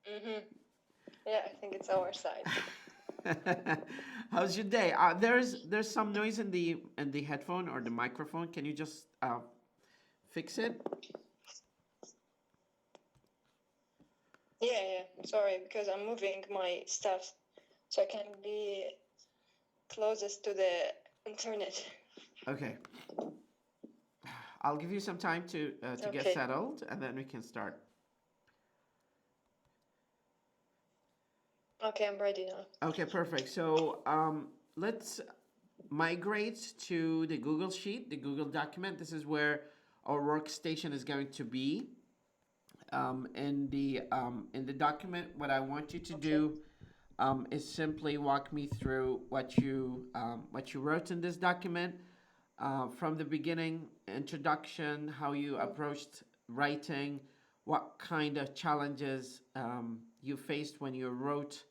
Mm-hmm. Yeah, I think it's our side. How's your day? There's some noise in the headphone or the microphone. Can you just fix it? Yeah, sorry, because I'm moving my stuff so I can be closest to the internet. Okay. I'll give you some time to get Okay. settled, and then we can start. Okay, I'm ready now. Okay, perfect. So let's migrate to the Google Sheet, the Google document. This is where our workstation is going to be. In the document, what I want you to do is simply walk me through what you wrote in this document from the beginning, introduction, how you approached writing, what kind of challenges you faced when you wrote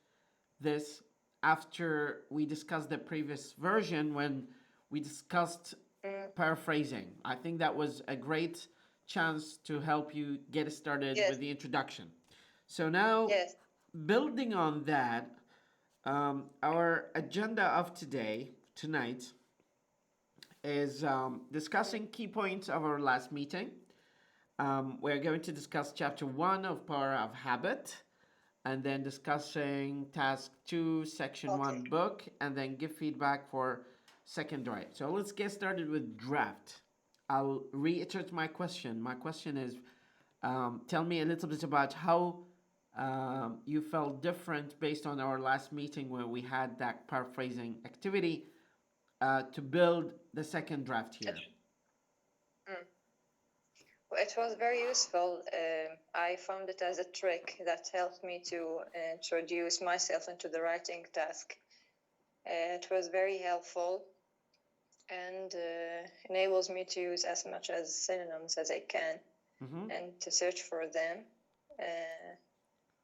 this. After we discussed the previous version, when we discussed paraphrasing, I think that was a great chance to help you get started Yes. with the introduction. So now, Yes. building on that, our agenda of tonight, is discussing key points of our last meeting. We're going to discuss chapter 1 of Power of Habit, and then discussing task 2, section 1 book, and then give feedback for second draft. So let's get started with draft. I'll reiterate my question. My question is, tell me a little bit about how you felt different based on our last meeting where we had that paraphrasing activity to build the second draft here. Well, it was very useful. I found it as a trick that helped me to introduce myself into the writing task. It was very helpful and enables me to use as much as synonyms as I can and to search for them.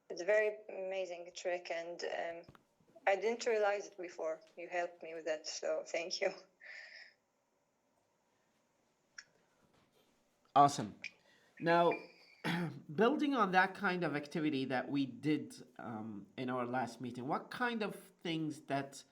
It's a very amazing trick, and I didn't realize it before. You helped me with that, so thank you. Awesome. Now, building on that kind of activity that we did in our last meeting, what kind of things that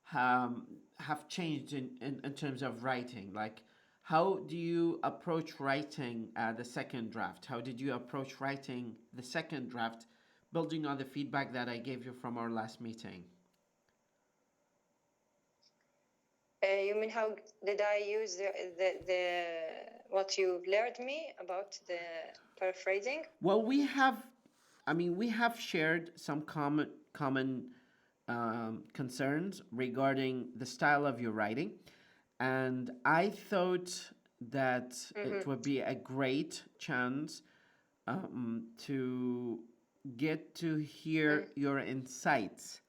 have changed in terms of writing? Like, how do you approach writing the second draft? How did you approach writing the second draft, building on the feedback that I gave you from our last meeting? You mean how did I use the what you learned me about the paraphrasing? Well, we have shared some common concerns regarding the style of your writing, and I thought that it would be a great chance to get to hear your insights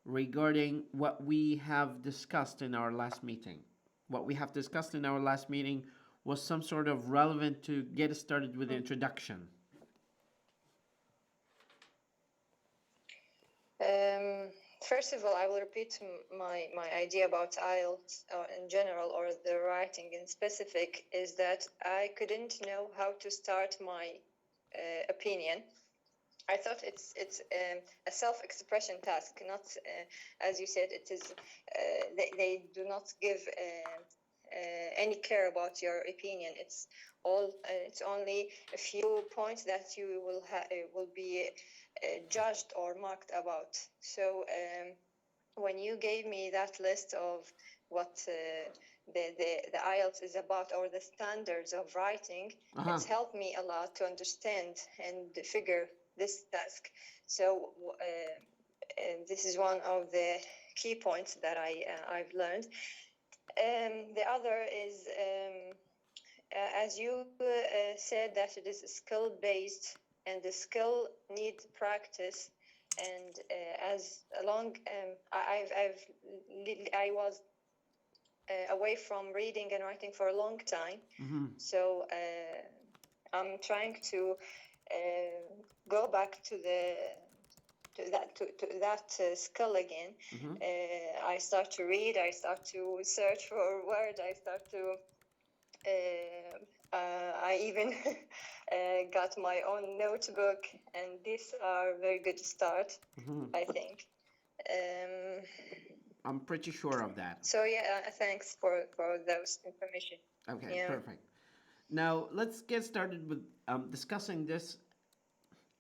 regarding what we have discussed in our last meeting. What we have discussed in our last meeting was some sort of relevant to get started with the introduction. First of all, I will repeat my idea about IELTS in general, or the writing in specific, is that I couldn't know how to start my opinion. I thought it's a self-expression task, not as you said. It is they do not give any care about your opinion. It's only a few points that you will be judged or marked about. So when you gave me that list of what the IELTS is about, or the standards of writing, it's helped me a lot to understand and figure this task. So this is one of the key points that I've learned. The other is, as you said, that it is skill-based, and the skill needs practice. And I was away from reading and writing for a long time, so I'm trying to go back to that skill again. I start to read, I start to search for words, I start to I even got my own notebook, and these are very good start, I think. I'm pretty sure of that. So yeah, thanks for those information. Okay, Yeah. perfect. Now let's get started with discussing this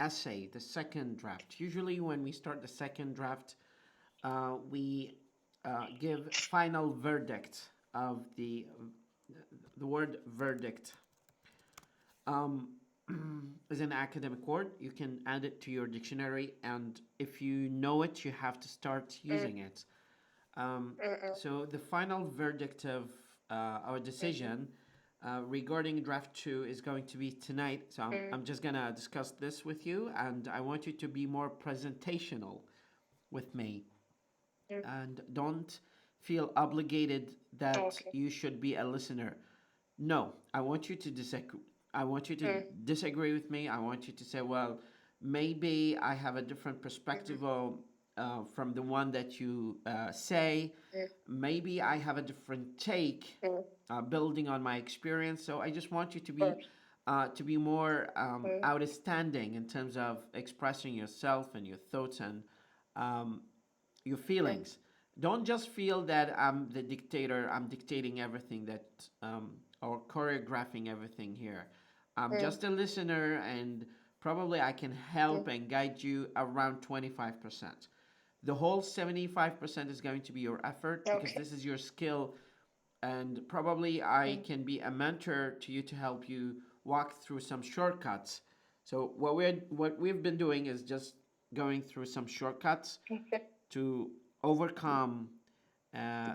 essay, the second draft. Usually, when we start the second draft, we give final verdict of the word verdict. Is an academic word. You can add it to your dictionary, and if you know it, you have to start using it. So the final verdict of our decision regarding draft 2 is going to be tonight. So I'm just gonna discuss this with you, and I want you to be more presentational with me, and don't feel obligated that you should be a listener. No, I want you to disagree. I want you to disagree with me. I want you to say, well, maybe I have a different perspective from the one that you say. Maybe I have a different take, building on my experience. So I just want you to be more outstanding in terms of expressing yourself and your thoughts and your feelings. Don't just feel that I'm the dictator. I'm dictating everything that or choreographing everything here. I'm just a listener, and probably I can help and guide you around 25%. The whole 75% is going to be your effort, because this is your skill, and probably I can be a mentor to you to help you walk through some shortcuts. So what we've been doing is just going through some shortcuts to overcome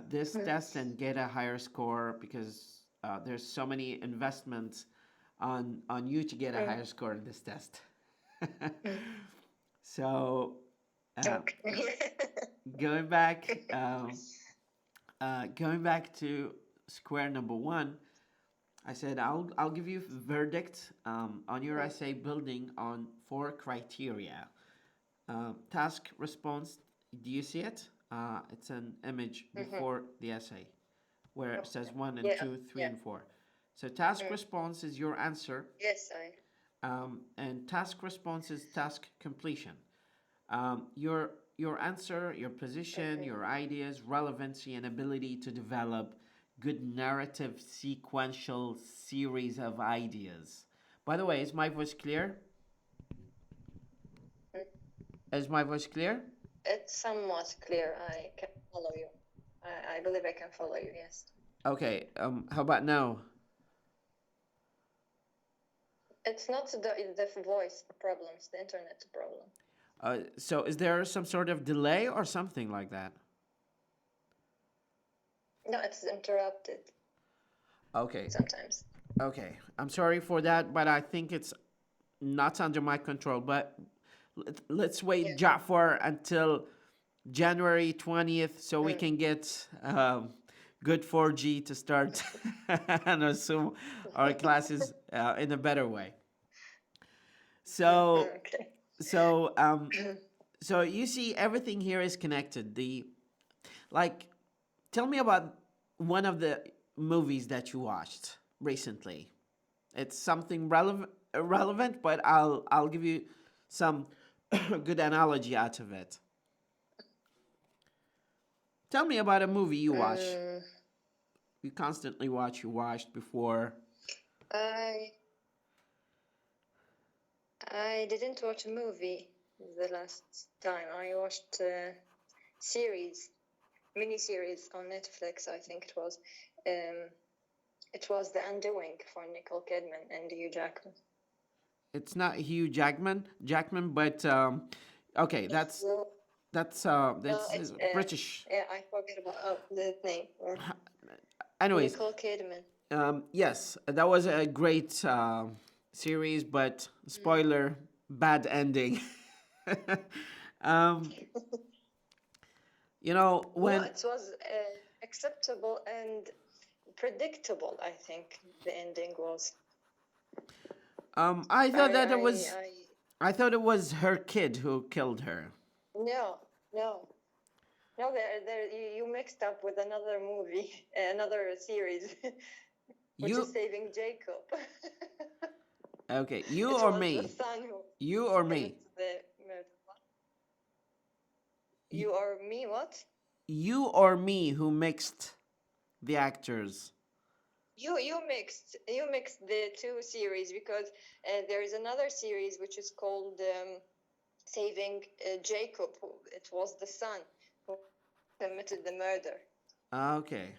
this test and get a higher score, because there's so many investments on you to get a higher score in this test. So going back to square number one, I said I'll give you verdict on your essay building on 4 criteria. Task response. Do you see it? It's an image before the essay where it says 1 and 2, 3 and 4. So task response is your answer. Yes, and task response is task completion. Your answer, your position, your ideas, relevancy, and ability to develop good narrative sequential series of ideas. By the way, is my voice clear? Is my voice clear? It's somewhat clear. I can follow you. I believe I can follow you, yes. Okay, how about now? It's not the voice problem, it's the internet problem. So is there some sort of delay or something like that? No, it's interrupted. Okay. Sometimes. Okay, I'm sorry for that, but I think it's not under my control. But let's wait, Jafar, until January 20th so we can get good 4G to start and assume our classes in a better way. So, so you see, everything here is connected. Tell me about one of the movies that you watched recently. It's something relevant, but I'll give you some good analogy out of it. Tell me about a movie you watch. You constantly watch. You watched before. I didn't watch a movie the last time. I watched a mini-series on Netflix, I think it was. It was The Undoing for Nicole Kidman and Hugh Jackman. It's not Hugh Jackman, but okay, that's British. Yeah, I forget about the name. Anyways, Nicole Kidman. Yes, that was a great series, but spoiler, bad ending. You know, when it was acceptable and predictable, I think the ending was. I thought I thought it was her kid who killed her. No. You mixed up with another movie, another series, which is Saving Jacob. Okay, you It or was the me? son who You or me? committed the murder. You or me? What? You or me who mixed the actors? You mixed the two series, because there is another series which is called Saving Jacob. It was the son who committed the murder. Okay.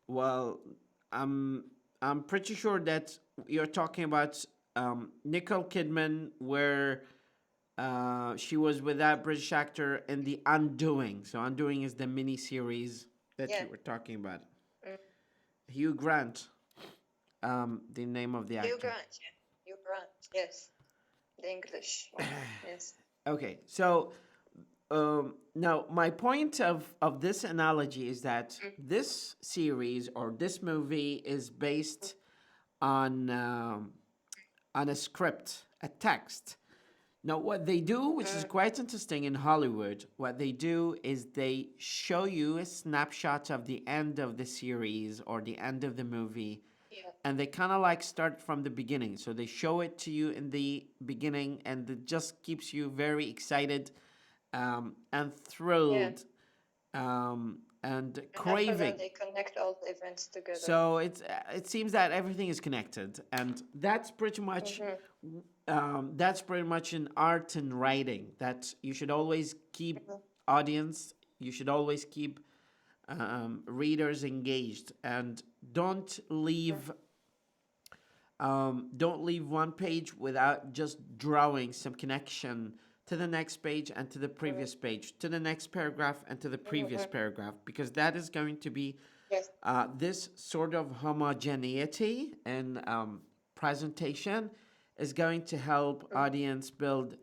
Well, I'm pretty sure that you're talking about Nicole Kidman, where she was with that British actor in The Undoing. So Undoing is the mini series that Yeah. you were talking about. Mm. Hugh Grant, the name of the actor. Hugh Grant, yeah. Hugh Grant, yes. The English one, yes. Okay, so now my point of this analogy is that this series or this movie is based on a script, a text. Now, what they do, which is quite interesting in Hollywood, what they do is they show you a snapshot of the end of the series or the end of the movie, Yeah. and they kind of like start from the beginning. So they show it to you in the beginning, and it just keeps you very excited and thrilled and And after craving. that, they connect all the events together. So it seems that everything is connected, and that's pretty much in art and writing. That you should always keep audience, you should always keep readers engaged, and don't leave one page without just drawing some connection to the next page and to the previous page, to the next paragraph and to the previous paragraph, because that is going to be Yes. this sort of homogeneity in presentation is going to help audience build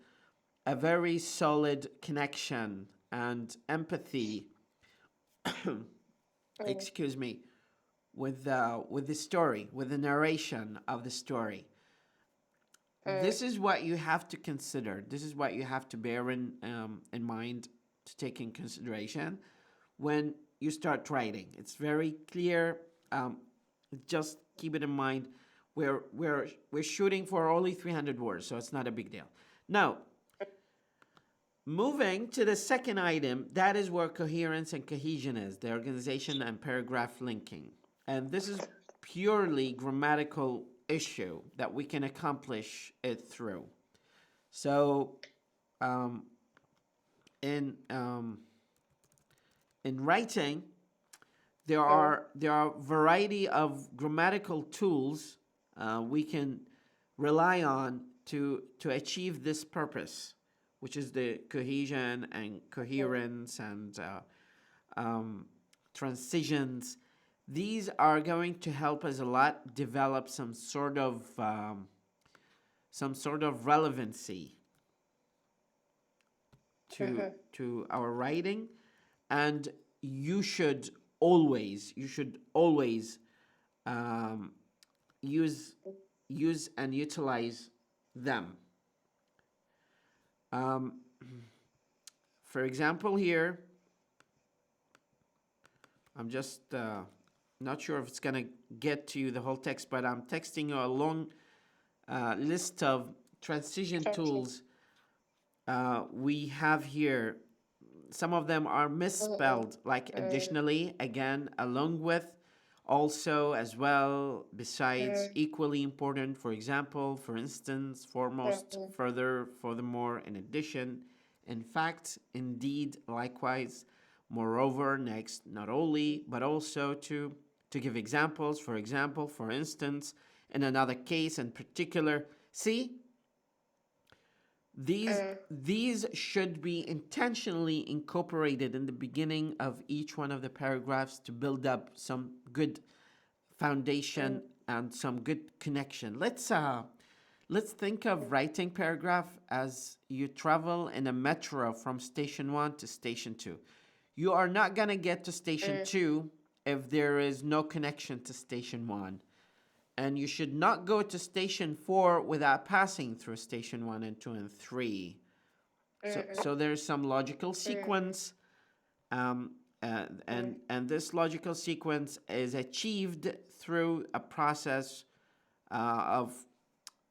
a very solid connection and empathy excuse me, with the story, with the narration of the story. This is what you have to consider. This is what you have to bear in mind, to take in consideration when you start writing. It's very clear. Just keep it in mind. We're shooting for only 300 words, so it's not a big deal. Now, moving to the second item, that is where coherence and cohesion is, the organization and paragraph linking. And this is purely grammatical issue that we can accomplish it through. So, in writing, there are variety of grammatical tools we can rely on to achieve this purpose, which is the cohesion and coherence and transitions. These are going to help us a lot develop some sort of relevancy to our writing, and you should always use and utilize them. For example, here, I'm just not sure if it's gonna get to you the whole text, but I'm texting you a long list of transition tools we have here. Some of them are misspelled, like additionally, again, along with, also, as well, besides, equally important, for example, for instance, foremost, further, furthermore, in addition, in fact, indeed, likewise, moreover, next, not only, but also to give examples, for example, for instance, in another case in particular. See, these should be intentionally incorporated in the beginning of each one of the paragraphs to build up some good foundation and some good connection. Let's think of writing paragraph as you travel in a metro from station 1 to station 2. You are not going to get to station 2 if there is no connection to station 1. And you should not go to station 4 without passing through station 1 and 2 and 3. So there's some logical sequence, and this logical sequence is achieved through a process of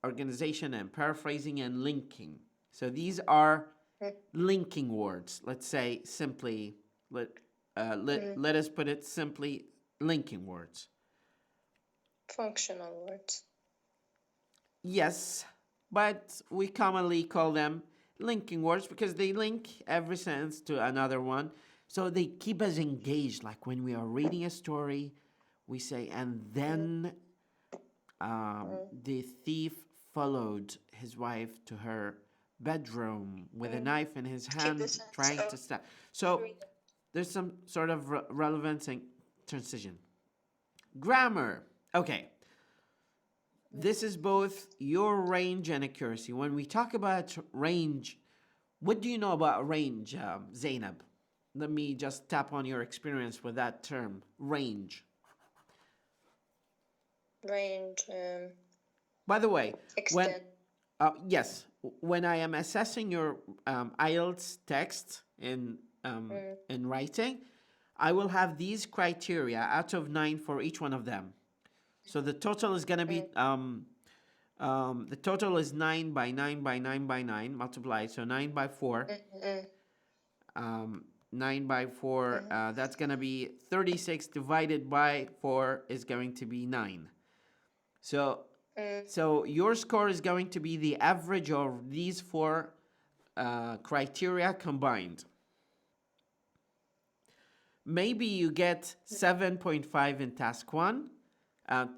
organization and paraphrasing and linking. So these are linking words. Let's say simply, let us put it simply, linking words. Functional words. Yes, but we commonly call them linking words because they link every sentence to another one. So they keep us engaged. Like when we are reading a story, we say, and then the thief followed his wife to her bedroom with a knife in his hand, trying to stab. So there's some sort of relevance and transition. Grammar. Okay. This is both your range and accuracy. When we talk about range, what do you know about range, Zainab? Let me just tap on your experience with that term, range. Range. By the way, Extent. yes, when I am assessing your IELTS text in writing, I will have these criteria out of 9 for each one of them. So the total is going to be the total is 9 by 9 by 9 by 9 multiplied. So 9 by 4. 9 by 4, that's going to be 36 divided by 4 is going to be 9. So your score is going to be the average of these 4 criteria combined. Maybe you get 7.5 in task 1,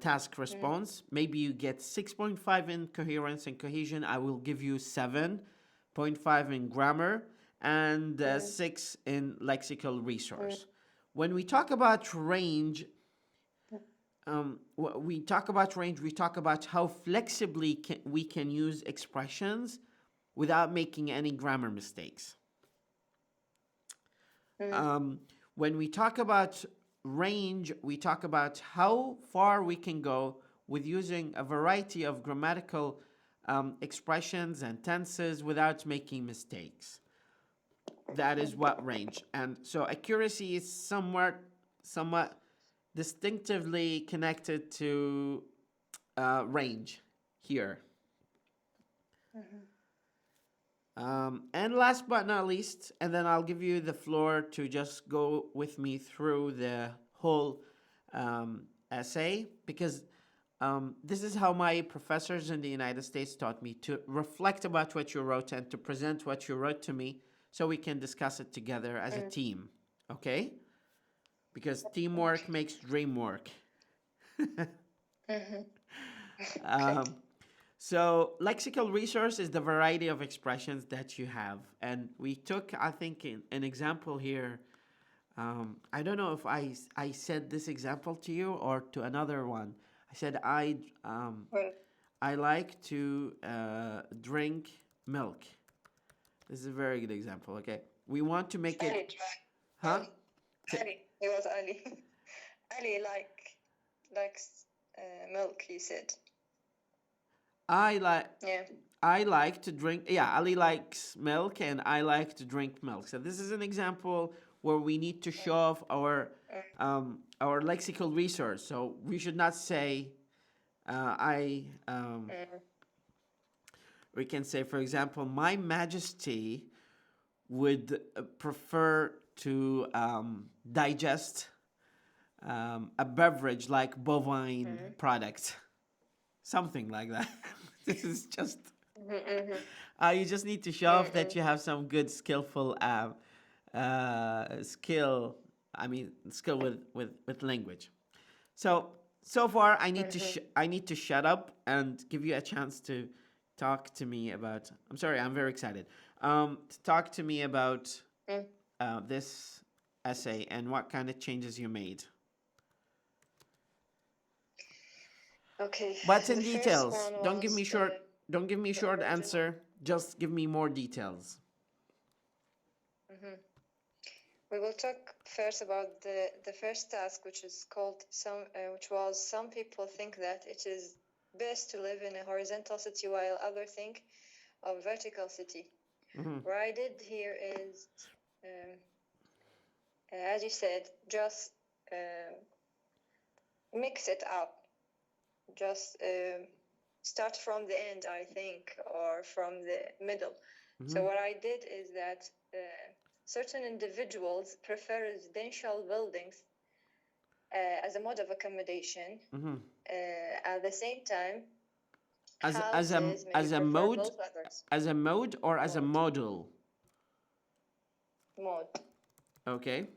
task response. Maybe you get 6.5 in coherence and cohesion. I will give you 7.5 in grammar and 6 in lexical resource. When we talk about range, we talk about how flexibly we can use expressions without making any grammar mistakes. When we talk about range, we talk about how far we can go with using a variety of grammatical expressions and tenses without making mistakes. That is what range. And so accuracy is somewhat distinctively connected to range here. And last but not least, and then I'll give you the floor to just go with me through the whole essay, because this is how my professors in the United States taught me to reflect about what you wrote and to present what you wrote to me so we can discuss it together as a team, okay? Because teamwork makes dream work. So lexical resource is the variety of expressions that you have. And we took, I think, an example here. I don't know if I said this example to you or to another one. I said I like to drink milk. This is a very good example, okay? We want to make it... Huh? Ali. It was Ali. Ali likes milk, he said. I like to drink... Yeah, Ali likes milk and I like to drink milk. So this is an example where we need to show off our lexical resource. So we should not say we can say, for example, My Majesty would prefer to digest a beverage like bovine product. Something like that. This is just... you just need to show off that you have some good skillful skill with language. So far I need to shut up and give you a chance to talk to me about... I'm sorry, I'm very excited. To talk to me about this essay and what kind of changes you made. Okay. But in details. Don't give me short answer. Just give me more details. We will talk first about the first task, which is called some people think that it is best to live in a horizontal city while others think of vertical city. What I did here is, as you said, just mix it up. just start from the end, I think, or from the middle. So what I did is that certain individuals prefer residential buildings as a mode of accommodation. At the same time, houses may be preferable to others. As a mode or as a model? Mode. Okay.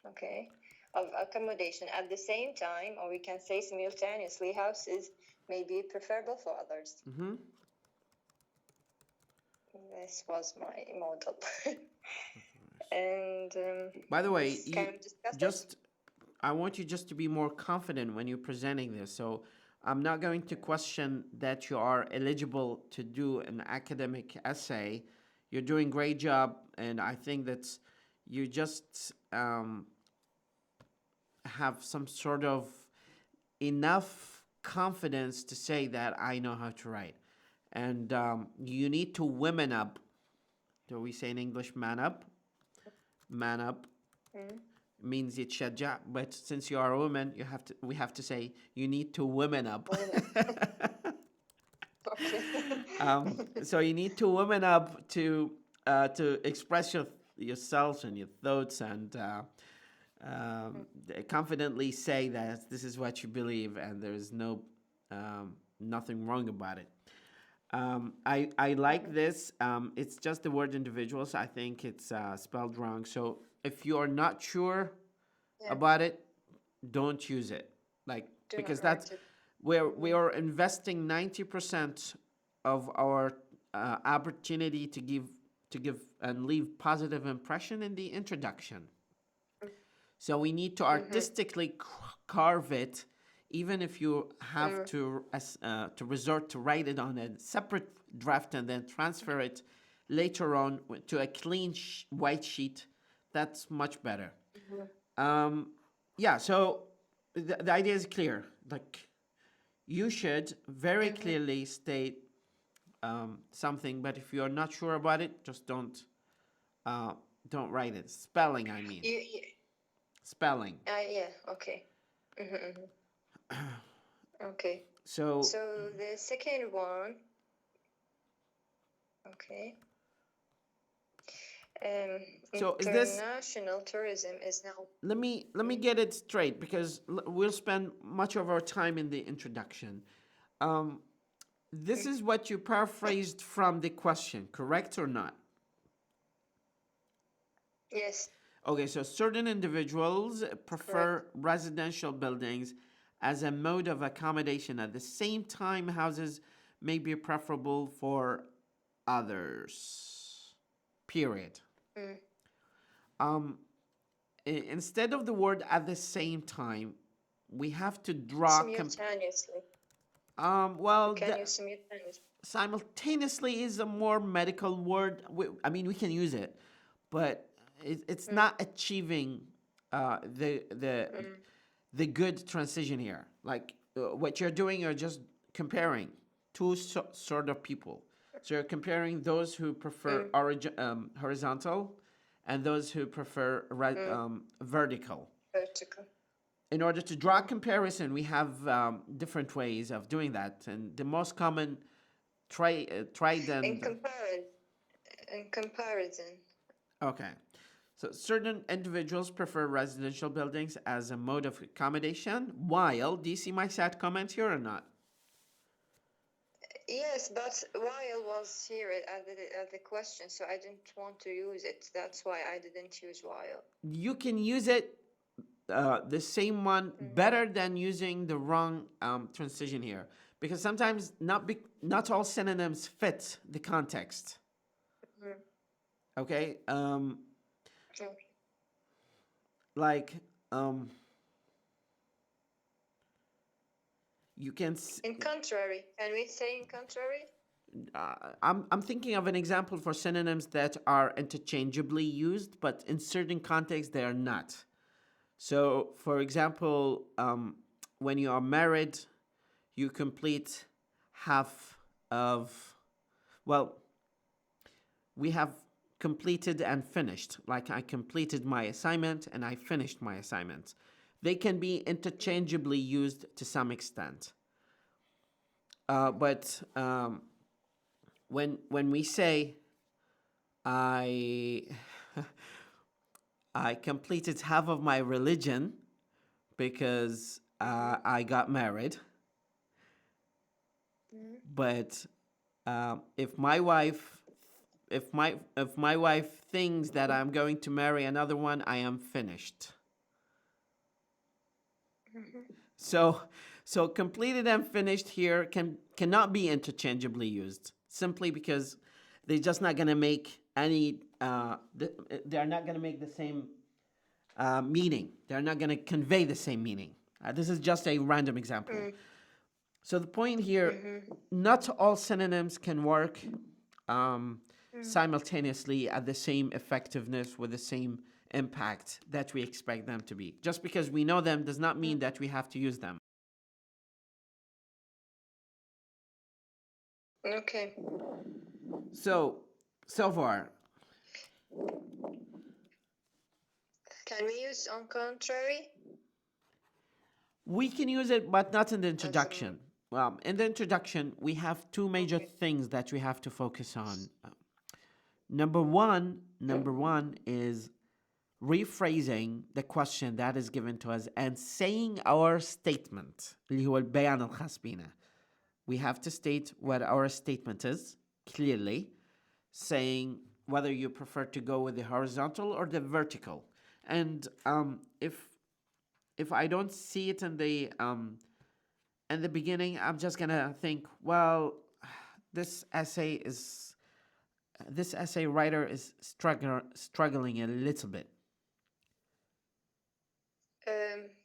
Okay. Of accommodation. At the same time, or we can say simultaneously, houses may be preferable for others. This was my model. And by the way, I want you just to be more confident when you're presenting this. So I'm not going to question that you are eligible to do an academic essay. You're doing a great job, and I think that you just have some sort of enough confidence to say that I know how to write. And you need to women up. Do we say in English man up? Man up means يتشجع, but since you are a woman, we have to say you need to women up. So you need to women up to express yourself and your thoughts and confidently say that this is what you believe and there is nothing wrong about it. I like this. It's just the word individuals. I think it's spelled wrong. So if you are not sure about it, don't use it. Because that's where we are investing 90% of our opportunity to give and leave positive impression in the introduction. So we need to artistically carve it. Even if you have to resort to write it on a separate draft and then transfer it later on to a clean white sheet, that's much better. So the idea is clear. You should very clearly state something, but if you're not sure about it, just don't write it. Spelling, I mean. Spelling. Okay. Okay. So the second one. Okay. So international tourism is now. Let me get it straight, because we'll spend much of our time in the introduction. This is what you paraphrased from the question, correct or not? Yes. Okay, so certain individuals prefer residential buildings as a mode of accommodation. At the same time, houses may be preferable for others. Period. Instead of the word at the same time, we have to draw simultaneously. Can use simultaneously? Simultaneously is a more medical word. We can use it, but it's not achieving the good transition here. What you're doing, you're just comparing two sort of people. So you're comparing those who prefer horizontal and those who prefer vertical. Vertical. In order to draw a comparison, we have different ways of doing that, and the most common in comparison. Okay. So certain individuals prefer residential buildings as a mode of accommodation. While, do you see my sad comment here or not? Yes, but while was here at the question, so I didn't want to use it. That's why I didn't use while. You can use it, the same one, better than using the wrong transition here. Because sometimes not all synonyms fit the context. Okay? You can. In contrary, can we say in contrary? I'm thinking of an example for synonyms that are interchangeably used, but in certain contexts they are not. So, for example, when you are married, you complete half of. We have completed and finished. I completed my assignment and I finished my assignment. they can be interchangeably used to some extent. But when we say I I completed half of my religion because I got married, but if my wife thinks that I'm going to marry another one, I am finished. So completed and finished here cannot be interchangeably used, simply because they're just not going to make any. They're not going to make the same meaning. They're not going to convey the same meaning. This is just a random example. So the point here, not all synonyms can work simultaneously at the same effectiveness with the same impact that we expect them to be. Just because we know them does not mean that we have to use them. Okay. So far, can we use on contrary? we can use it, but not in the introduction. In the introduction, we have two major things that we have to focus on. Number one is rephrasing the question that is given to us and saying our statement, اللي هو البيان الخاص بينا. We have to state what our statement is clearly, saying whether you prefer to go with the horizontal or the vertical. And if I don't see it in the beginning, I'm just gonna think, well, this essay writer is struggling a little bit.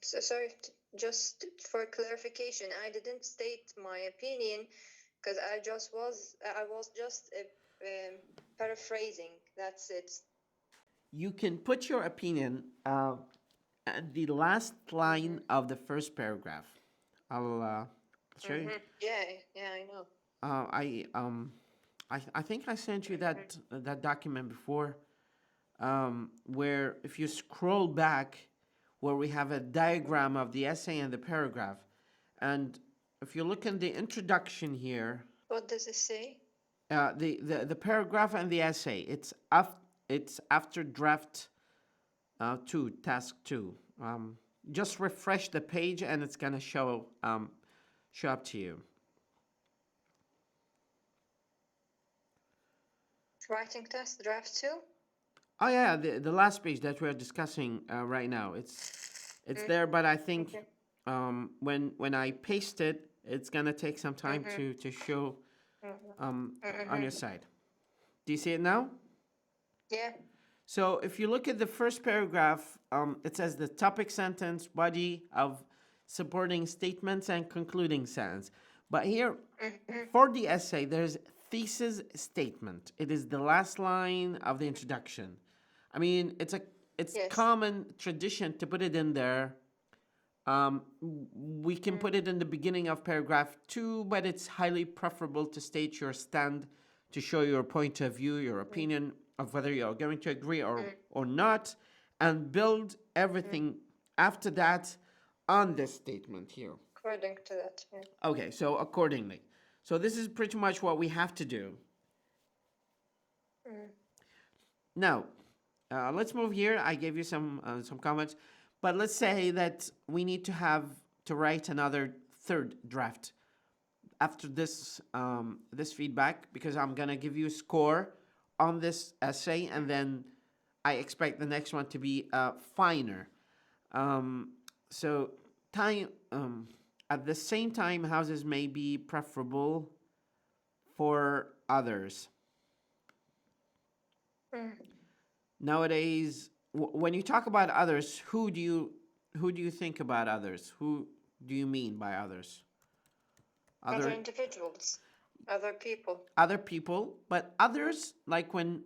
So sorry, just for clarification, I didn't state my opinion because I was just paraphrasing. That's it. You can put your opinion at the last line of the first paragraph. I'll show you. Yeah, I know. I think I sent you that document before, where if you scroll back, where we have a diagram of the essay and the paragraph, and if you look in the introduction here, what does it say? The paragraph and the essay. It's after draft 2, task 2. Just refresh the page and it's gonna show up to you. Writing test draft 2. Oh yeah, the last page that we're discussing right now. It's there, but I think when I paste it, it's gonna take some time to show on your side. Do you see it now? Yeah. So if you look at the first paragraph, it says the topic sentence, body of supporting statements and concluding sentence. But here, for the essay, there's thesis statement. It is the last line of the introduction. I mean, it's Yes. common tradition to put it in there. We can put it in the beginning of paragraph 2, but it's highly preferable to state your stand, to show your point of view, your opinion of whether you're going to agree or not, and build everything after that on this statement here. According to that, yeah. Okay, so accordingly. So this is pretty much what we have to do. Now, let's move here. I gave you some comments, but let's say that we need to write another third draft after this this feedback, because I'm gonna give you a score on this essay, and then I expect the next one to be finer. So time at the same time, houses may be preferable for others. Nowadays, when you talk about others, who do you think about others? Who do you mean by others? Other individuals, other people. Other people, but others, like when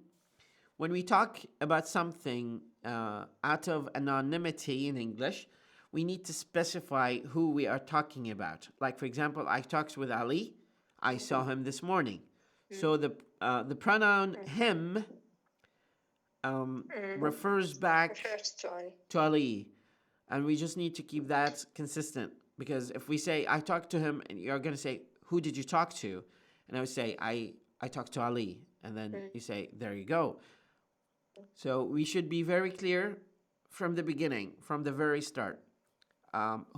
we talk about something out of anonymity in English, we need to specify who we are talking about. Like, for example, I talked with Ali. I saw him this morning. So the pronoun him refers back Refers to Ali. to Ali. And we just need to keep that consistent, because if we say, I talked to him, and you're going to say, who did you talk to? And I would say, I talked to Ali. And then you say, there you go. So we should be very clear from the beginning, from the very start,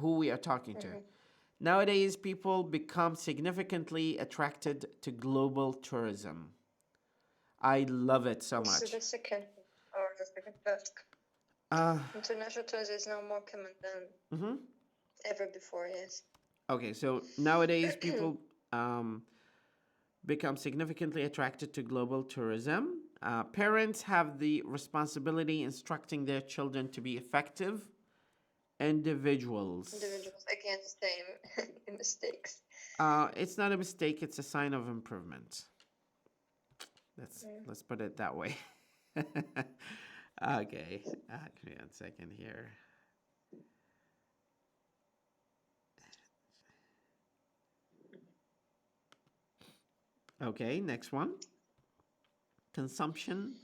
who we are talking to. Nowadays, people become significantly attracted to global tourism. I love it so much. The second task. International tourism is now more common than ever before, yes. Okay, so nowadays people become significantly attracted to global tourism. Parents have the responsibility instructing their children to be effective individuals. Again, same mistakes. It's not a mistake, it's a sign of improvement. Let's put it that way. Okay, give me 1 second here. Okay, next one. Consumption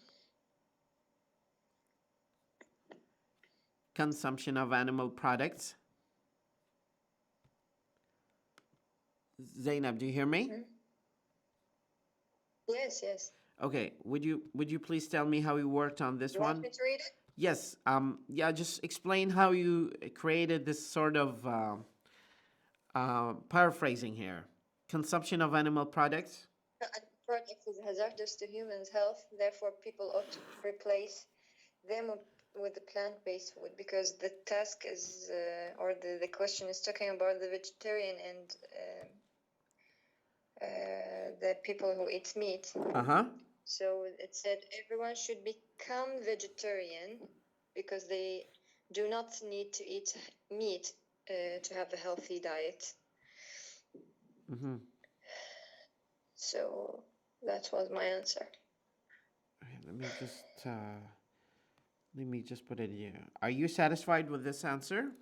of animal products. Zainab, do you hear me? Yes, yes. Okay, would you please tell me how you worked on this one? Want me to read it? Yes. Yeah, just explain how you created this sort of paraphrasing here. Consumption of animal products. Product is hazardous to humans' health, therefore people ought to replace them with the plant-based food, because the task is, or the question is talking about the vegetarian and the people who eat meat. So it said everyone should become vegetarian because they do not need to eat meat to have a healthy diet. So that was my answer. Okay, let me just put it here. Are you satisfied with this answer?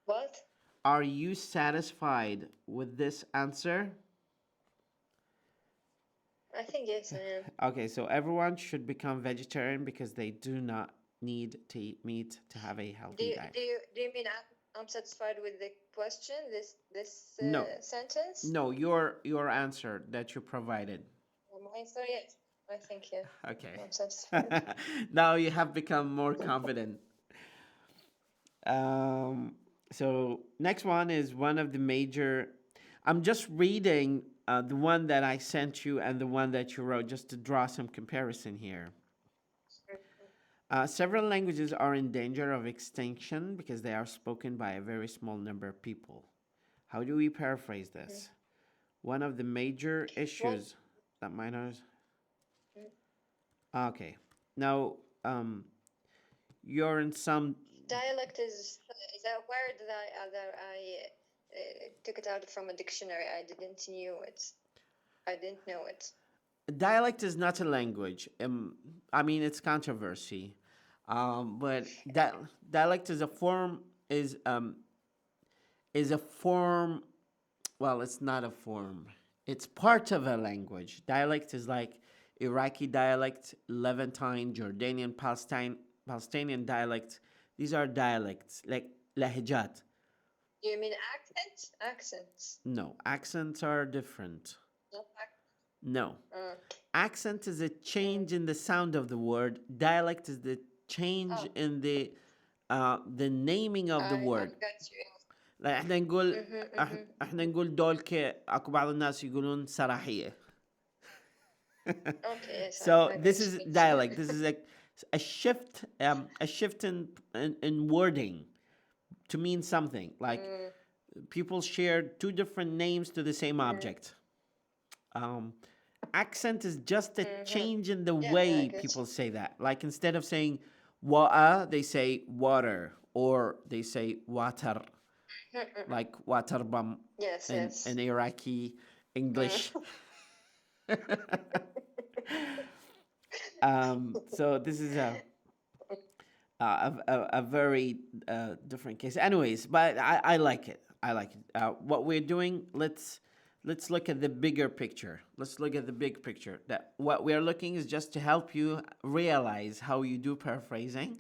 What? Are you satisfied with this answer? I think yes, I am. Okay, so everyone should become vegetarian because they do not need to eat meat to have a healthy diet. Do you mean I'm satisfied with the question, this No. sentence? No, your answer that you provided. My answer, yes. I think, yeah. Okay. I'm satisfied. Now you have become more confident. So next one is one of the major. I'm just reading the one that I sent you and the one that you wrote, just to draw some comparison here. Several languages are in danger of extinction because they are spoken by a very small number of people. How do we paraphrase this? One of the major issues that minors. Okay. Now, you're in some. Dialect is a word that I took it out from a dictionary. I didn't know it. Dialect is not a language. I mean, it's controversy, but dialect is a form. Is a form. Well, it's not a form. It's part of a language. Dialect is like Iraqi dialect, Levantine, Jordanian, Palestinian dialect. These are dialects, like lahjat. You mean accents? Accents. No, accents are different. Not No. Accent is a change in the sound of the word. Dialect is the change in the naming of the word. like احنا نقول دولك اكو بعض الناس يقولون سراحية. Okay, yes, So this is dialect. This is like a shift in wording to mean something. Like people share two different names to the same object. Accent is just a change in the way people say that. Like instead of saying water, they say water, or they say water. Like water bum in Iraqi English. So this is a very different case. Anyways, but I like it. I like it. What we're doing, let's look at the bigger picture. Let's look at the big picture. That what we're looking is just to help you realize how you do paraphrasing,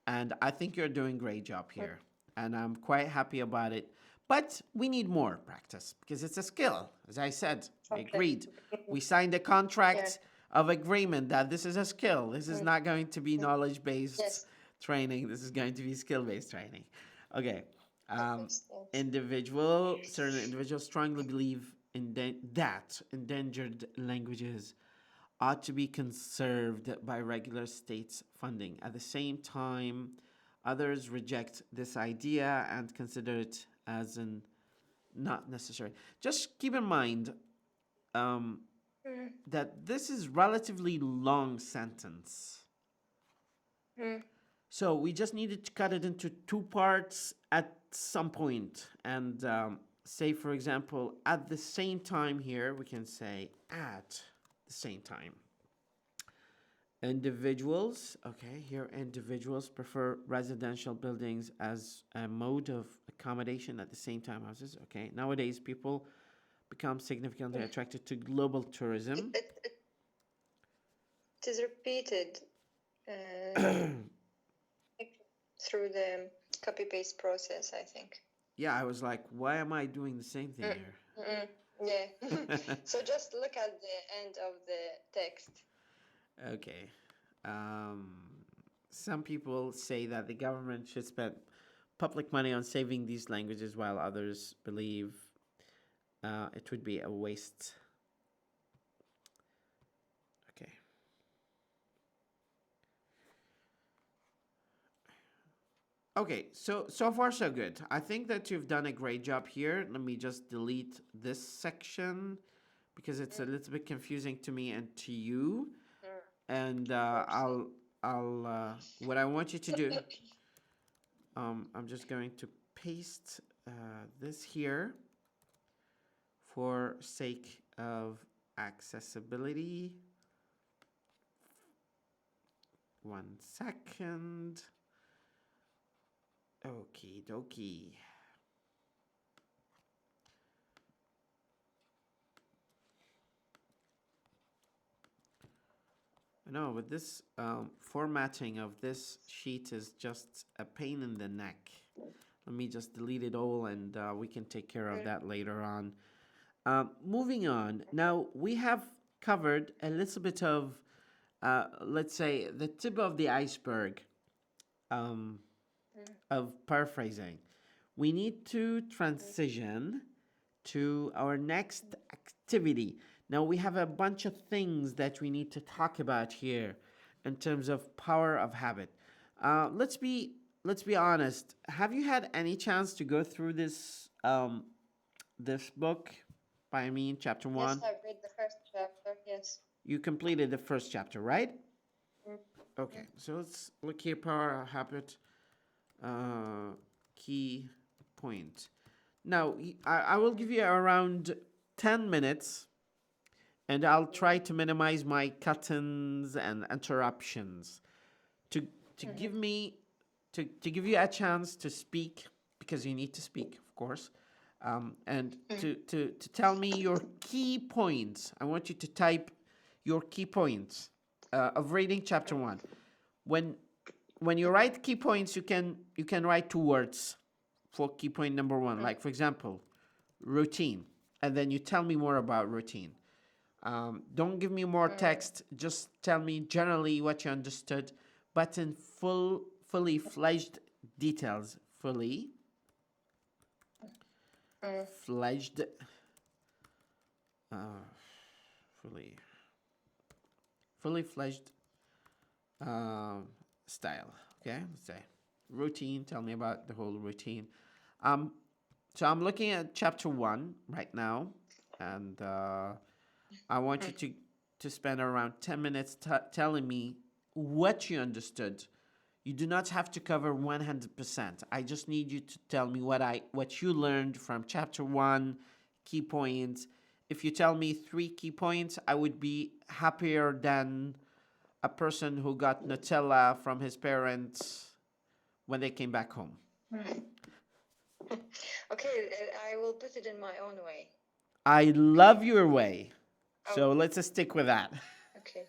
And I think you're doing a great job here. And I'm quite happy about it. But we need more practice because it's a skill. As I said, we agreed. We signed a contract of agreement that this is a skill. This is not going to be knowledge-based training. This is going to be skill-based training. Okay. Certain individuals strongly believe that endangered languages ought to be conserved by regular states funding. At the same time, others reject this idea and consider it as not necessary. Just keep in mind that this is relatively long sentence. So we just needed to cut it into two parts at some point. And say, for example, at the same time here, we can say at the same time. Individuals, okay, here individuals prefer residential buildings as a mode of accommodation at the same time houses. Okay, nowadays people become significantly attracted to global tourism. It is repeated through the copy-paste process, I think. Yeah, I was like, why am I doing the same thing here? Yeah. So just look at the end of the text. Okay. Some people say that the government should spend public money on saving these languages, while others believe it would be a waste. Okay. Okay, so far so good. I think that you've done a great job here. Let me just delete this section because it's a little bit confusing to me and to you. And I'll what I want you to do, I'm just going to paste this here for sake of accessibility. 1 second. Okie dokie. No, but this formatting of this sheet is just a pain in the neck. Let me just delete it all and we can take care of that later on. Moving on. Now, we have covered a little bit of, let's say, the tip of the iceberg of paraphrasing. We need to transition to our next activity. Now we have a bunch of things that we need to talk about here in terms of power of habit. Let's be honest. Have you had any chance to go through this this book by me, chapter 1? Yes, I've read the first chapter. Yes. You completed the first chapter, right? Okay, so let's look here. Power of habit. Key point. Now I will give you around 10 minutes. And I'll try to minimize my cut-ins and interruptions to give you a chance to speak, because you need to speak, of course, and to tell me your key points. I want you to type your key points of reading chapter 1. When you write key points, you can write 2 words for key point number 1. Like, for example, routine, and then you tell me more about routine. Don't give me more text. Just tell me generally what you understood, but in fully fledged details. Fully fledged. Fully fledged style. Okay, let's say routine. Tell me about the whole routine. So I'm looking at chapter 1 right now, and I want you to spend around 10 minutes telling me what you understood. You do not have to cover 100%. I just need you to tell me what you learned from chapter 1, key points. If you tell me 3 key points, I would be happier than a person who got Nutella from his parents when they came back home. Okay, I will put it in my own way. I love your way. So let's just stick with that. Okay.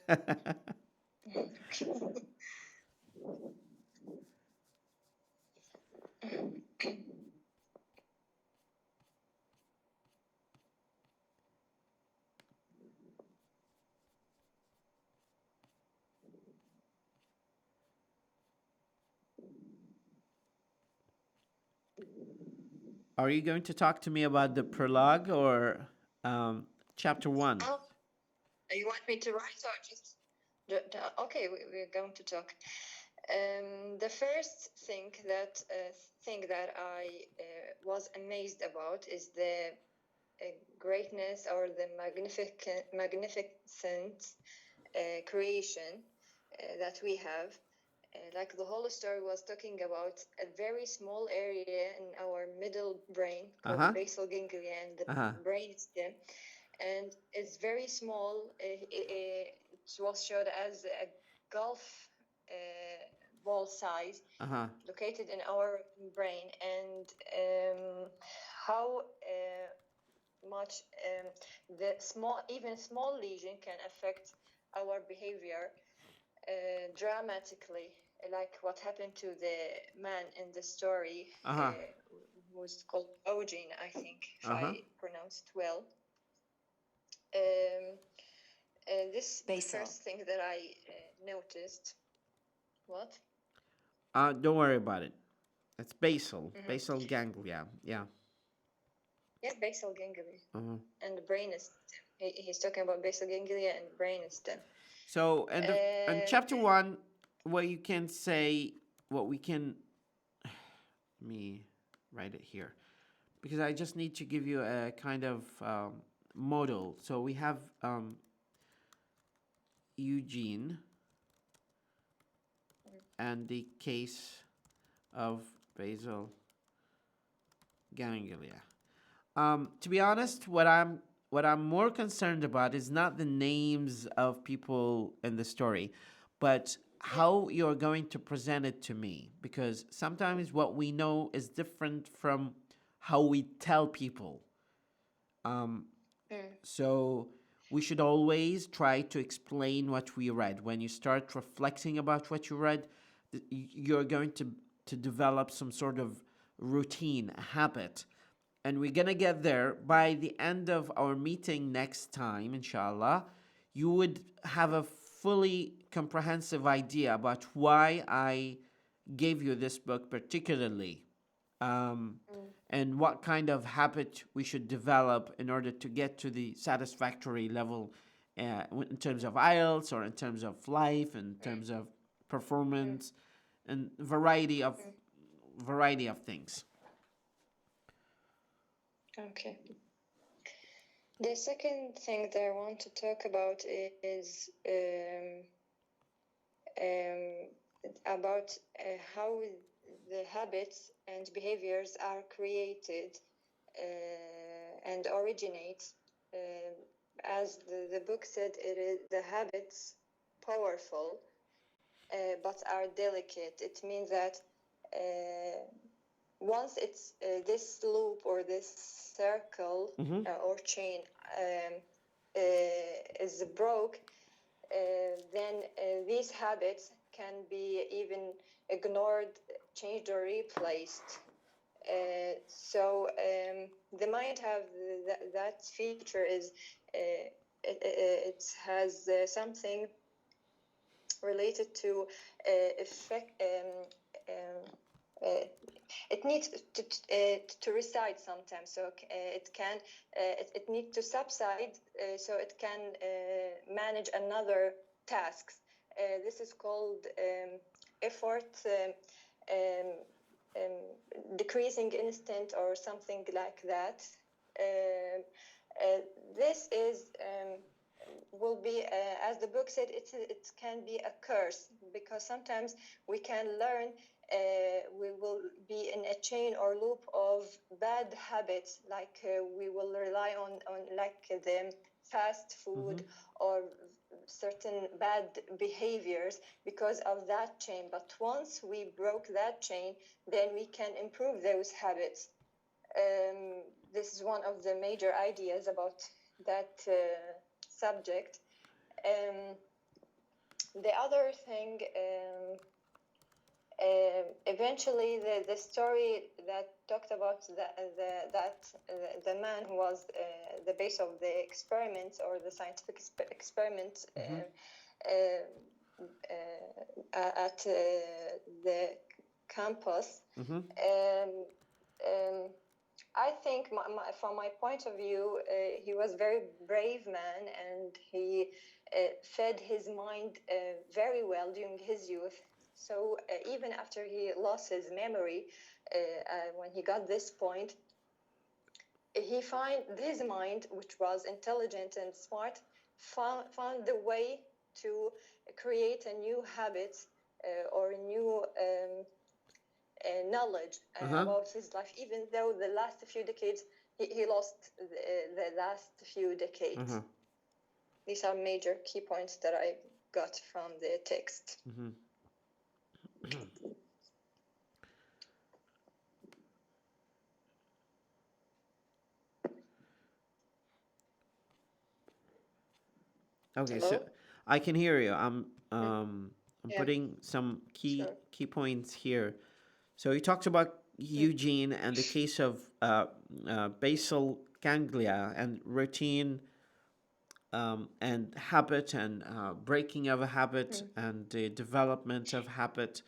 Are you going to talk to me about the prologue or chapter 1? Oh, you want me to write or just? Okay, we're going to talk. The first thing that I was amazed about is the greatness or the magnificent creation that we have. Like the whole story was talking about a very small area in our middle brain called basal ganglia and the brain stem, and it's very small. It was showed as a golf ball size located in our brain, and how much the even small lesion can affect our behavior dramatically, like what happened to the man in the story, who was called Eugene, I think, if I pronounced well. This the first thing that I noticed. What? Don't worry about it. It's basal, basal ganglia. Yeah. Yeah, basal ganglia and the brain stem. He's talking about basal ganglia and brain stem. So, in chapter 1, what you can say, what we can. Let me write it here, because I just need to give you a kind of model. So we have Eugene and the case of basal ganglia. To be honest, what I'm more concerned about is not the names of people in the story, but how you're going to present it to me, because sometimes what we know is different from how we tell people. So we should always try to explain what we read. When you start reflecting about what you read, you're going to develop some sort of routine, a habit. And we're going to get there by the end of our meeting next time, inshallah. You would have a fully comprehensive idea about why I gave you this book particularly, and what kind of habit we should develop in order to get to the satisfactory level in terms of IELTS, or in terms of life, in terms of performance, and variety of things. Okay. The second thing that I want to talk about is about how the habits and behaviors are created and originate. As the book said, it is the habits powerful, but are delicate. It means that once it's this loop or this circle or chain is broke, then these habits can be even ignored, changed, or replaced. So the mind have that feature is it has something related to effect. It needs to reside sometimes, so it can it needs to subside, so it can manage another tasks. This is called effort decreasing instinct or something like that. This is will be, as the book said, it can be a curse, because sometimes we can learn, we will be in a chain or loop of bad habits, like we will rely on like the fast food or certain bad behaviors because of that chain. But once we broke that chain, then we can improve those habits. This is one of the major ideas about that subject. The other thing Eventually, the story that talked about the man who was the base of the experiment or the scientific experiment at the campus. I think, from my point of view, he was a very brave man, and he fed his mind very well during his youth. So even after he lost his memory, when he got this point, he found his mind, which was intelligent and smart, found the way to create a new habit or a new knowledge about his life, even though the last few decades, he lost the last few decades. These are major key points that I got from the text. Okay, Hello? so I can hear you. I'm Yeah. putting some key Sure. points here. So you talked about Eugene and the case of basal ganglia and routine and habit and breaking of a habit and the development of habit,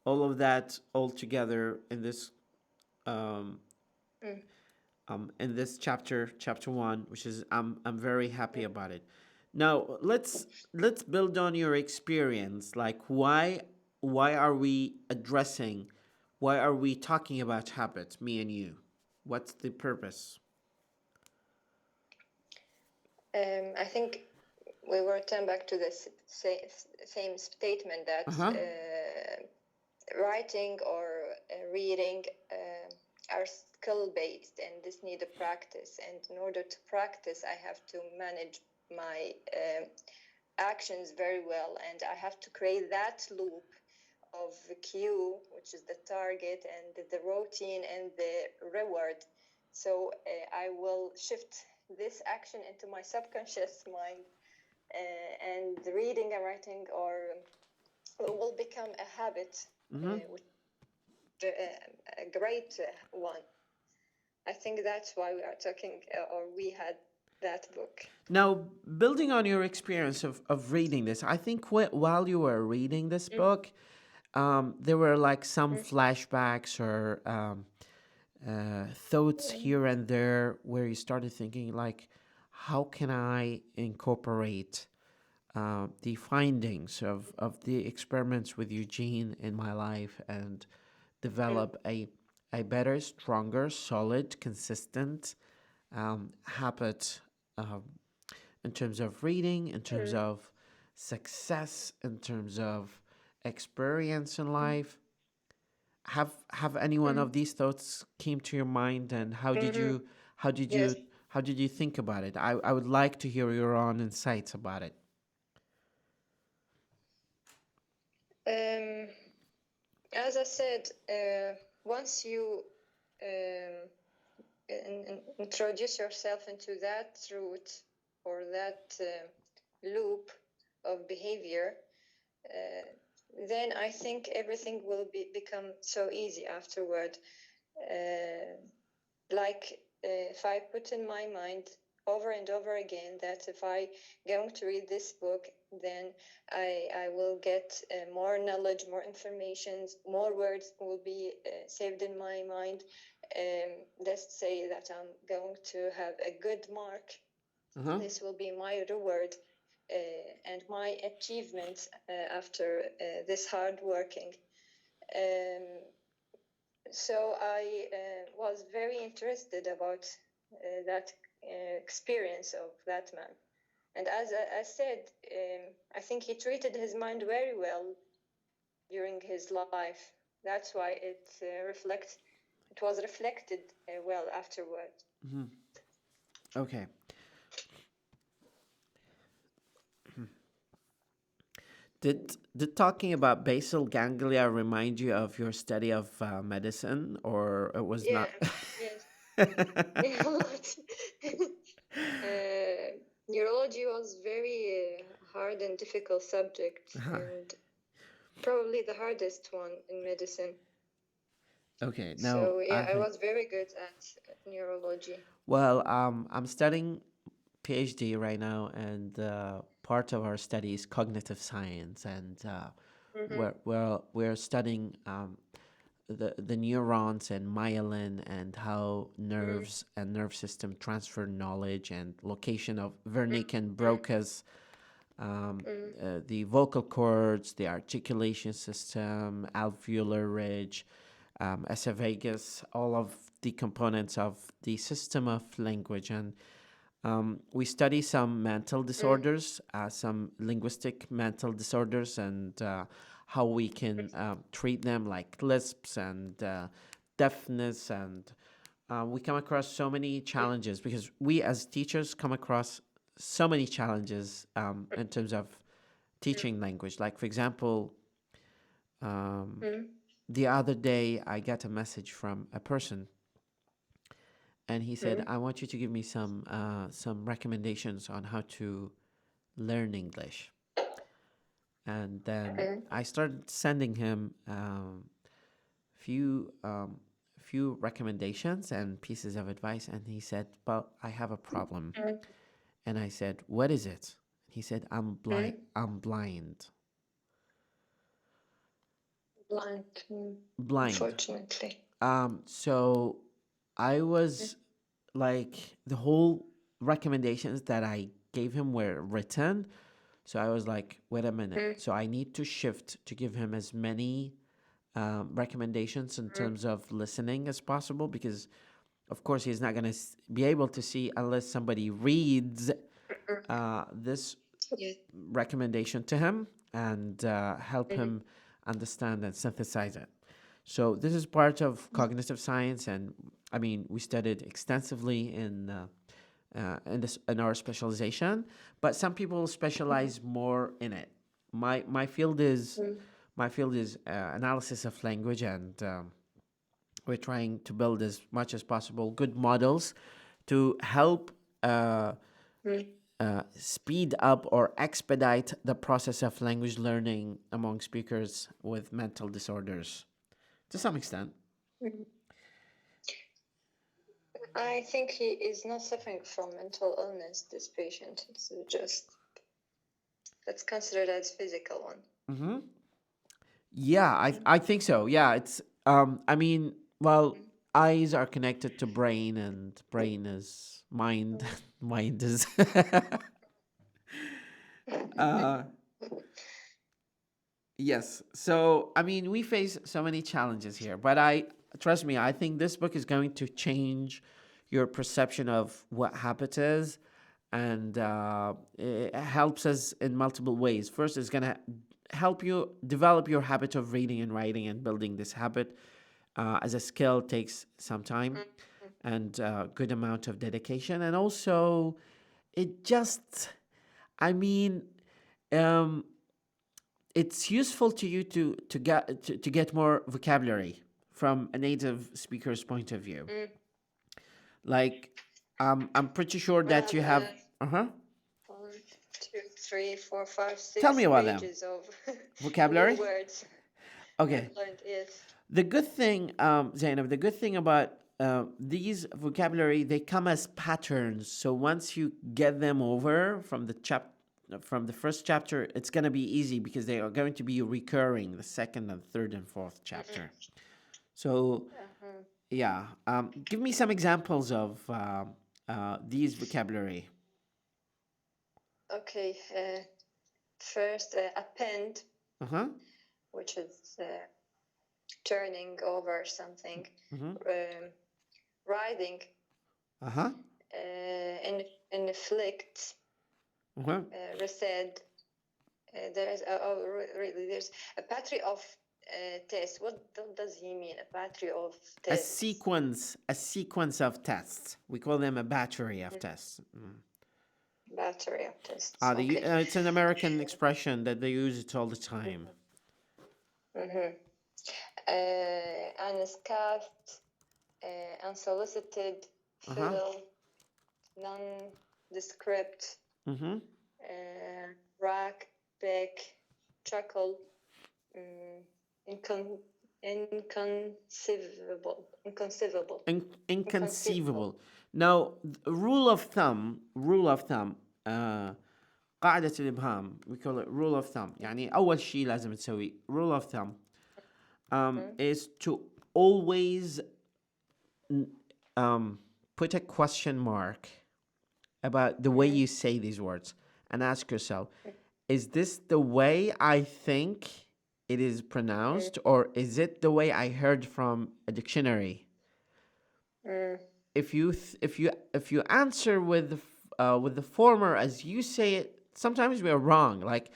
all of that all together in this chapter 1, which is I'm very happy about it. Now let's build on your experience. Like why are we talking about habits, me and you? What's the purpose? I think we will turn back to the same statement that writing or reading are skill-based, and this need a practice. And in order to practice, I have to manage my actions very well, and I have to create that loop of cue, which is the target, and the routine and the reward. So I will shift this action into my subconscious mind, and reading and writing will become a habit, a great one. I think that's why we are talking, or we had that book. Now, building on your experience of reading this, I think while you were reading this book, there were like some flashbacks or thoughts here and there where you started thinking like, how can I incorporate the findings of the experiments with Eugene in my life and develop a better, stronger, solid, consistent habit in terms of reading, in terms of success, in terms of experience in life. Have any one of these thoughts came to your mind, and how did you think about it? I would like to hear your own insights about it. As I said, once you introduce yourself into that route or that loop of behavior, then I think everything will become so easy afterward. Like if I put in my mind over and over again that if I going to read this book, then I will get more knowledge, more information, more words will be saved in my mind. Let's say that I'm going to have a good mark. This will be my reward and my achievement after this hard working. So I was very interested about that experience of that man. And as I said, I think he treated his mind very well during his life. That's why it was reflected well afterward. Okay. Did talking about basal ganglia remind you of your study of medicine, or it was not? Yes. Neurology was very hard and difficult subject, and Probably the hardest one in medicine. Okay, now So yeah, I was very good at neurology. well, I'm studying PhD right now, and part of our study is cognitive science, and we're studying the neurons and myelin and how nerves and nerve system transfer knowledge and location of Wernicke and Broca's, the vocal cords, the articulation system, alveolar ridge, esophagus, all of the components of the system of language. And we study some mental disorders, some linguistic mental disorders, and how we can treat them, like lisps and deafness. And we come across so many challenges because we as teachers come across so many challenges in terms of teaching language. Like, for example, the other day I got a message from a person, and he said, "I want you to give me some recommendations on how to learn English." And then I started sending him few recommendations and pieces of advice, and he said, "But I have a problem." And I said, "What is it?" He said, "I'm blind. I'm blind." Blind, Blind. unfortunately. So I was like, the whole recommendations that I gave him were written. So I was like, wait a minute. So I need to shift to give him as many recommendations in terms of listening as possible, because of course he's not going to be able to see unless somebody reads this Yeah. recommendation to him and help him understand and synthesize it. So this is part of cognitive science, and I mean, we studied extensively in our specialization, but some people specialize more in it. My field is analysis of language, and we're trying to build as much as possible good models to help speed up or expedite the process of language learning among speakers with mental disorders, to some extent. I think he is not suffering from mental illness, this patient. It's just, that's considered as physical one. Yeah, I think so. Yeah, it's I mean, well, eyes are connected to brain, and brain is mind. Mind is yes. So, I mean, we face so many challenges here, but trust me, I think this book is going to change your perception of what habit is, and it helps us in multiple ways. First, it's going to help you develop your habit of reading and writing, and building this habit as a skill takes some time and good amount of dedication. And also, it just, I mean, it's useful to you to get more vocabulary from a native speaker's point of view. Like, I'm pretty sure that you have. 1, 2, 3, 4, 5, 6 Tell me about them. pages of Vocabulary? new words. Okay. I've learned, yes. The good thing, Zainab, the good thing about these vocabulary, they come as patterns. So once you get them over from the first chapter, it's going to be easy, because they are going to be recurring the second and third and fourth chapter. So, yeah, give me some examples of these vocabulary. Okay, first, append, which is turning over something. Riding, inflict, recede. There's there's a battery of tests. What does he mean? A battery of tests? A sequence of tests. We call them a battery of tests. Battery of tests. It's an American expression that they use it all the time. Unscathed, unsolicited, fiddle, nondescript, rack, pick, chuckle, Inconceivable. Inconceivable. Now, rule of thumb, قاعدة الإبهام, we call it rule of thumb. يعني أول شيء لازم تسوي rule of thumb is to always put a question mark about the way you say these words and ask yourself, is this the way I think it is pronounced, or is it the way I heard from a dictionary? If you answer with the former as you say it, sometimes we are wrong. Like,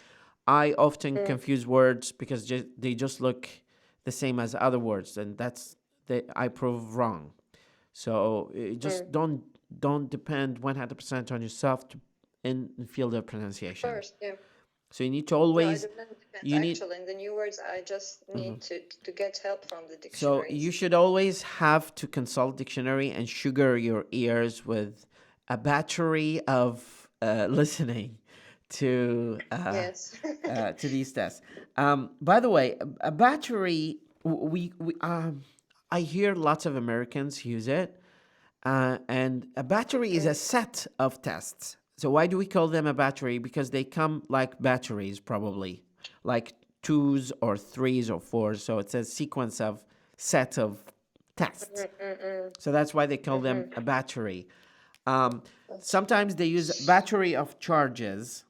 I often confuse words because they just look the same as other words, and I prove wrong. So just don't depend 100% on yourself in field of pronunciation. Of course, yeah. So you need to always. Actually, in the new words, I just need to get help from the So dictionary. you should always have to consult dictionary and sugar your ears with a battery of listening to Yes. to these tests. By the way, a battery. I hear lots of Americans use it, and a battery is a set of tests. So why do we call them a battery? Because they come like batteries, probably like 2s or 3s or 4s. So it's a sequence of set of tests. So that's why they call them a battery. Sometimes they use battery of charges.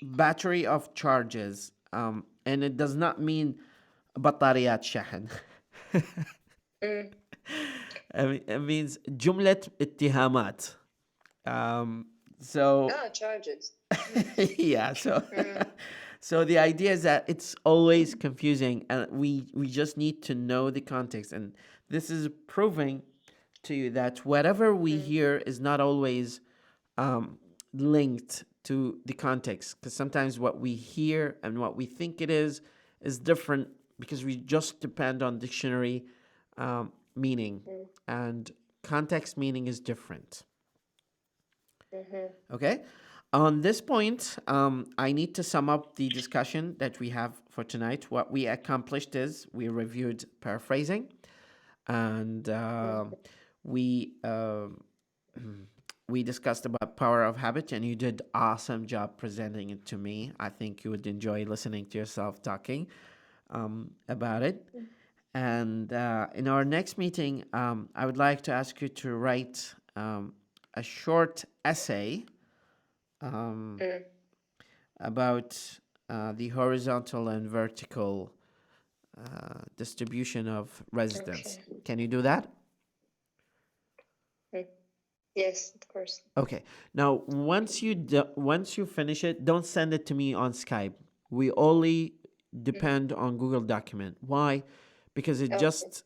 Battery of charges. And it does not mean بطاريات شحن. It means جملة اتهامات. Charges. Yeah, so the idea is that it's always confusing, and we just need to know the context, and this is proving to you that whatever we hear is not always linked to the context, because sometimes what we hear and what we think it is different, because we just depend on dictionary meaning, and context meaning is different. Okay. On this point, I need to sum up the discussion that we have for tonight. What we accomplished is we reviewed paraphrasing, and we discussed about power of habit, and you did awesome job presenting it to me. I think you would enjoy listening to yourself talking about it. And in our next meeting, I would like to ask you to write a short essay about the horizontal and vertical distribution of residence. Okay. Can you do that? Yes, of course. Okay. Now, once you finish it, don't send it to me on Skype. We only depend on Google Document. Why? Because it just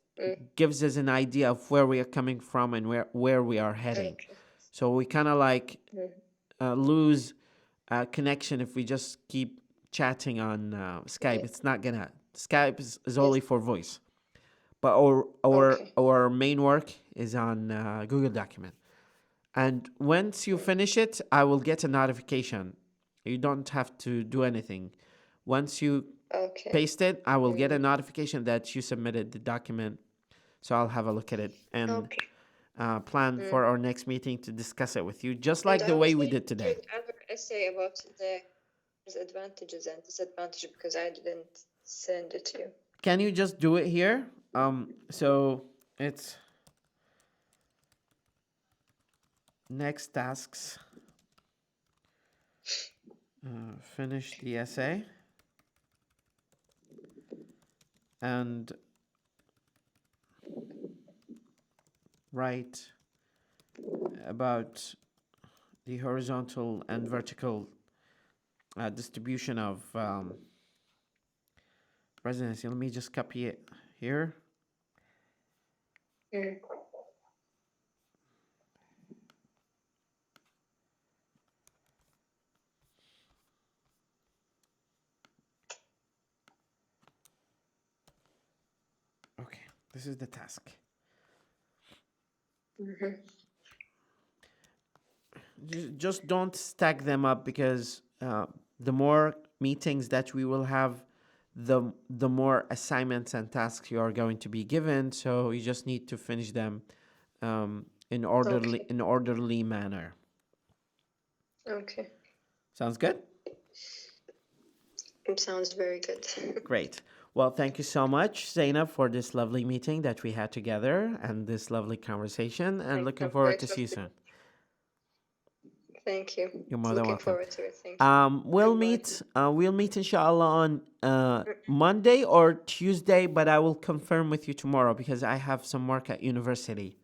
gives us an idea of where we are coming from and where we are heading. Okay. So we kind of like lose connection if we just keep chatting on Skype. It's not gonna. Skype is only for voice, but our main work is on Google Document. And once you finish it, I will get a notification. You don't have to do anything. Once you paste it, I will get a notification that you submitted the document. So I'll have a look at it and plan for our next meeting to discuss it with you, just like the way we did today. Other essay about the advantages and disadvantages, because I didn't send it to you. Can you just do it here? So it's next tasks. Finish the essay and write about the horizontal and vertical distribution of residency. Let me just copy it here. Okay, this is the task. Just don't stack them up, because the more meetings that we will have, the more assignments and tasks you are going to be given. So you just need to finish them in orderly manner. Okay. Sounds good? It sounds very good. Great. Well, thank you so much, Zainab, for this lovely meeting that we had together and this lovely conversation, and looking forward to see you soon. Thank you. You're more than welcome. Looking forward to it. Thank you. We'll meet inshallah on Monday or Tuesday, but I will confirm with you tomorrow because I have some work at university.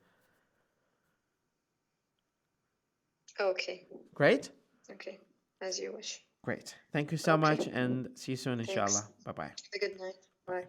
Okay. Great? Okay. As you wish. Great. Thank you so much, and see you soon, inshallah. Bye-bye. Have a good night. Bye.